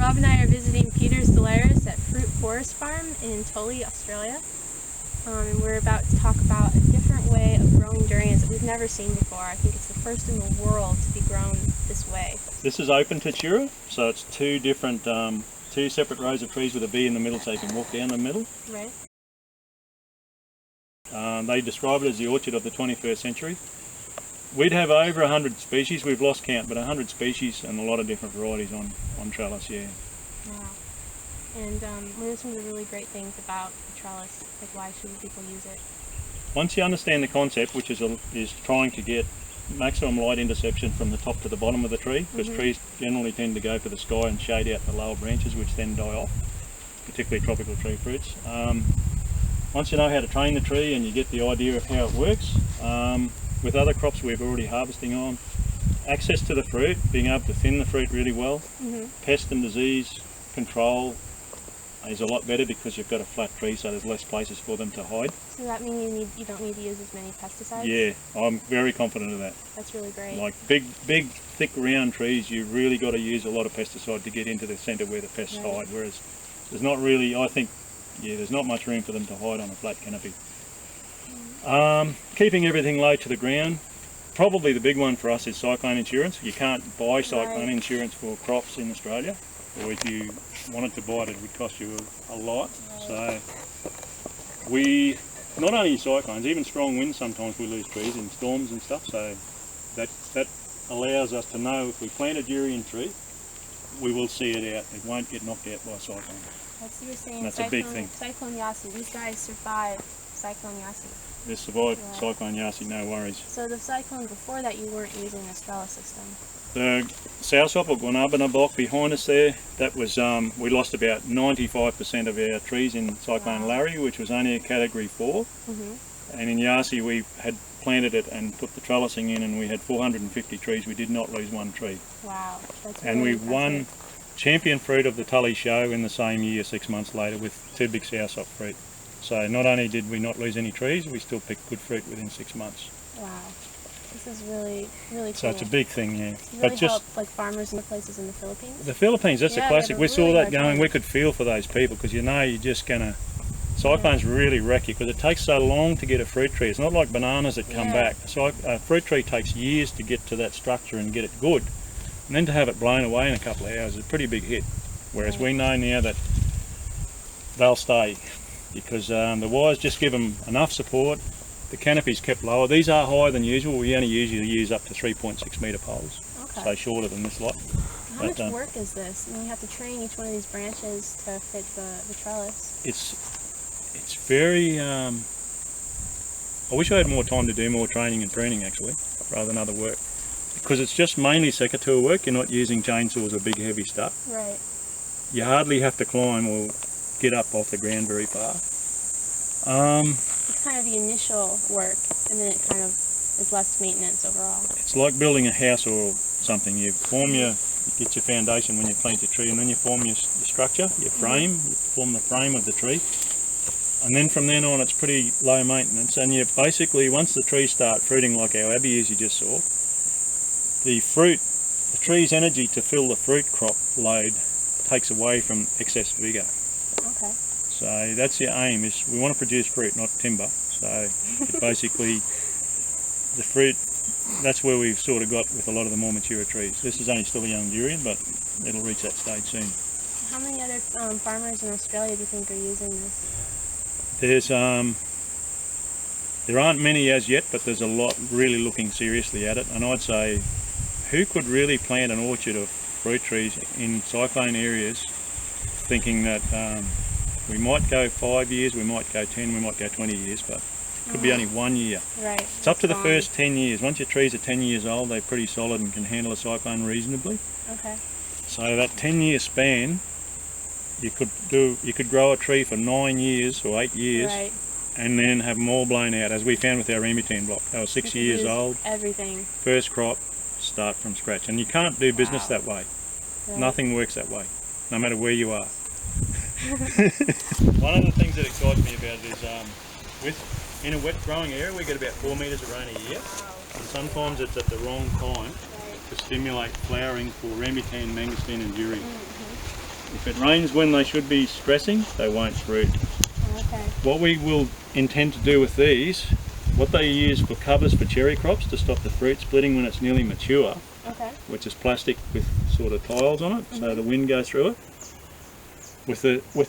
Bob and I are visiting Peter's Salleras at Fruit Forest Farm in Tully, Australia. And we're about to talk about a different way of growing durians that we've never seen before. I think it's the first in the world to be grown this way. This is Open Tatura, so it's two separate rows of trees with a V in the middle, so you can walk down the middle. Right. They describe it as the orchard of the 21st century. We'd have over 100 species, we've lost count, but 100 species and a lot of different varieties on trellis, yeah. Wow. And what are some of the really great things about the trellis? Like, why should people use it? Once you understand the concept, which is trying to get maximum light interception from the top to the bottom of the tree, because trees generally tend to go for the sky and shade out the lower branches, which then die off, particularly tropical tree fruits. Once you know how to train the tree and you get the idea of how it works, with other crops we're already harvesting on, access to the fruit, being able to thin the fruit really well, pest and disease control is a lot better because you've got a flat tree, so there's less places for them to hide. So that means you don't need to use as many pesticides? Yeah, I'm very confident of that. That's really great. Like big, thick, round trees, you really got to use a lot of pesticide to get into the centre where the pests hide, whereas there's not really, I think, there's not much room for them to hide on a flat canopy. Keeping everything low to the ground. Probably the big one for us is cyclone insurance. You can't buy cyclone insurance for crops in Australia, or if you wanted to buy it, it would cost you a lot. So we, not only cyclones, even strong winds, sometimes we lose trees in storms and stuff, so that allows us to know if we plant a durian tree, we will see it out. It won't get knocked out by a cyclone. That's what you were saying. That's a big thing. Cyclone Yasi, these guys survived Cyclone Yasi. They survived Cyclone Yasi, no worries. So the cyclone before that, you weren't using a trellis system? The soursop or guanabana block behind us there, that was, we lost about 95% of our trees in Cyclone Larry, which was only a category 4. And in Yasi we had planted it and put the trellising in, and we had 450 trees. We did not lose one tree. Wow, that's really And we impressive. won champion fruit of the Tully show in the same year, 6 months later, with 2 big soursop fruit. So not only did we not lose any trees, we still picked good fruit within 6 months. Wow, this is really, really cool. So it's a big thing, yeah. It's really helped like farmers in places in the Philippines? The Philippines, that's a classic. We saw that going, time. we could feel for those people, because you know you're just going to, cyclones really wreck you, because it takes so long to get a fruit tree. It's not like bananas that come back. So a fruit tree takes years to get to that structure and get it good. And then to have it blown away in a couple of hours is a pretty big hit. Whereas we know now that they'll stay, because the wires just give them enough support. The canopy's kept lower. These are higher than usual. We only usually use up to 3.6 metre poles, so shorter than this lot. How much work is this? I mean, you have to train each one of these branches to fit the trellis. It's very, I wish I had more time to do more training and pruning actually, rather than other work. Because it's just mainly secateur work. You're not using chainsaws or big heavy stuff. Right. You hardly have to climb or get up off the ground very far. It's kind of the initial work, and then it kind of is less maintenance overall. It's like building a house or something. You get your foundation when you plant your tree, and then you form your structure, your frame, you form the frame of the tree. And then from then on it's pretty low maintenance, and you basically, once the trees start fruiting like our abiyas you just saw, the tree's energy to fill the fruit crop load takes away from excess vigour. Okay. So that's your aim, is we want to produce fruit, not timber. So basically the fruit, that's where we've sort of got with a lot of the more mature trees. This is only still a young durian, but it'll reach that stage soon. How many other farmers in Australia do you think are using this? There aren't many as yet, but there's a lot really looking seriously at it. And I'd say, who could really plant an orchard of fruit trees in cyclone areas thinking that we might go 5 years, we might go 10, we might go 20 years, but it could be only 1 year. Right. It's up to the first 10 years. Once your trees are 10 years old, they're pretty solid and can handle a cyclone reasonably. Okay. So that 10-year span, you could grow a tree for 9 years or 8 years, and then have them all blown out, as we found with our Remitine block. They were 6 years old. Everything. First crop, start from scratch. And you can't do business that way. Right. Nothing works that way, no matter where you are. One of the things that excites me about it is in a wet growing area we get about 4 metres of rain a year, and sometimes it's at the wrong time to stimulate flowering for rambutan, mangosteen and durian. If it rains when they should be stressing, they won't fruit. Okay. What we will intend to do with these, what they use for covers for cherry crops to stop the fruit splitting when it's nearly mature, Okay. which is plastic with sort of tiles on it, so the wind goes through it. With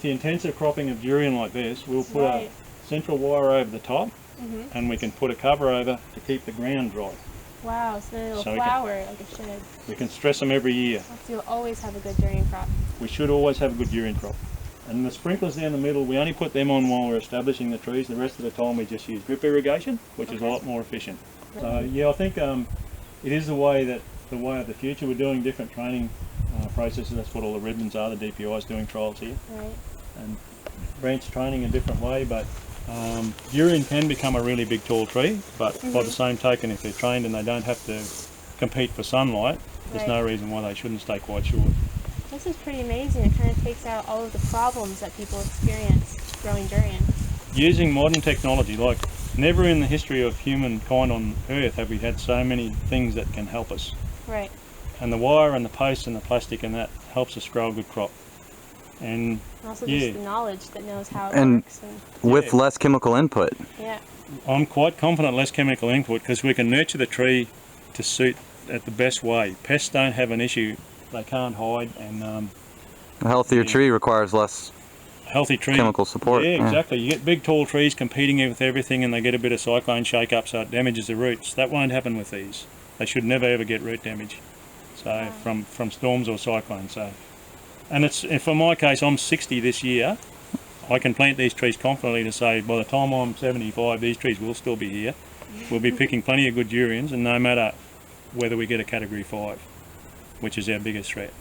the intensive cropping of durian like this, we'll put a central wire over the top, and we can put a cover over to keep the ground dry. Wow, so then it'll So flower like it should. We can stress them every year. So you'll always have a good durian crop. We should always have a good durian crop. And the sprinklers down the middle, we only put them on while we're establishing the trees. The rest of the time we just use drip irrigation, which is a lot more efficient. So yeah, I think it is the way of the future. We're doing different training processes. That's what all the ribbons are. The DPI is doing trials here. Right. And branch training a different way, but durian can become a really big tall tree, but by the same token, if they're trained and they don't have to compete for sunlight, there's no reason why they shouldn't stay quite short. This is pretty amazing. It kind of takes out all of the problems that people experience growing durian. Using modern technology, like never in the history of humankind on Earth have we had so many things that can help us. Right. And the wire and the posts and the plastic and that helps us grow a good crop. And also just the knowledge that knows how it works. And with less chemical input. Yeah. I'm quite confident less chemical input because we can nurture the tree to suit it the best way. Pests don't have an issue. They can't hide, and a healthier tree requires less chemical support. Yeah, exactly. You get big tall trees competing with everything and they get a bit of cyclone shake up so it damages the roots. That won't happen with these. They should never ever get root damage. So from storms or cyclones. So, and it's for my case, I'm 60 this year. I can plant these trees confidently to say by the time I'm 75 these trees will still be here. We'll be picking plenty of good durians, and no matter whether we get a category 5, which is our biggest threat.